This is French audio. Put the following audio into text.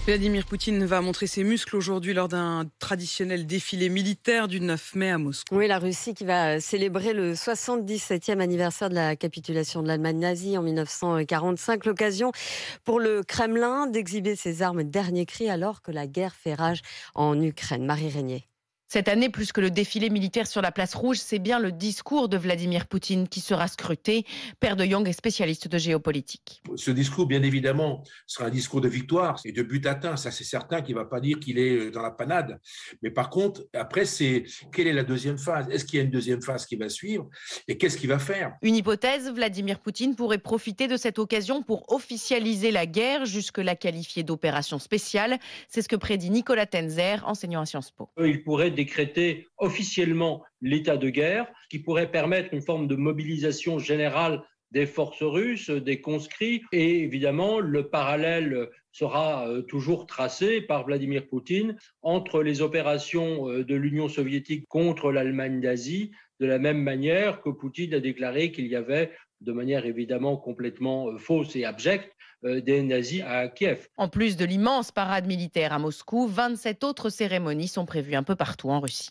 Vladimir Poutine va montrer ses muscles aujourd'hui lors d'un traditionnel défilé militaire du 9 mai à Moscou. Oui, la Russie qui va célébrer le 77e anniversaire de la capitulation de l'Allemagne nazie en 1945. L'occasion pour le Kremlin d'exhiber ses armes dernier cri alors que la guerre fait rage en Ukraine. Marie Régnier. Cette année, plus que le défilé militaire sur la place rouge, c'est bien le discours de Vladimir Poutine qui sera scruté. Père de Young est spécialiste de géopolitique. Ce discours, bien évidemment, sera un discours de victoire et de but atteint. Ça, c'est certain qu'il ne va pas dire qu'il est dans la panade. Mais par contre, après, c'est quelle est la deuxième phase? Est-ce qu'il y a une deuxième phase qui va suivre? Et qu'est-ce qu'il va faire? Une hypothèse, Vladimir Poutine pourrait profiter de cette occasion pour officialiser la guerre, jusque-là qualifiée d'opération spéciale. C'est ce que prédit Nicolas Tenzer, enseignant à Sciences Po. Il pourrait décréter officiellement l'état de guerre, qui pourrait permettre une forme de mobilisation générale des forces russes, des conscrits. Et évidemment, le parallèle sera toujours tracé par Vladimir Poutine entre les opérations de l'Union soviétique contre l'Allemagne nazie, de la même manière que Poutine a déclaré qu'il y avait, de manière évidemment complètement fausse et abjecte, des nazis à Kiev. En plus de l'immense parade militaire à Moscou, 27 autres cérémonies sont prévues un peu partout en Russie.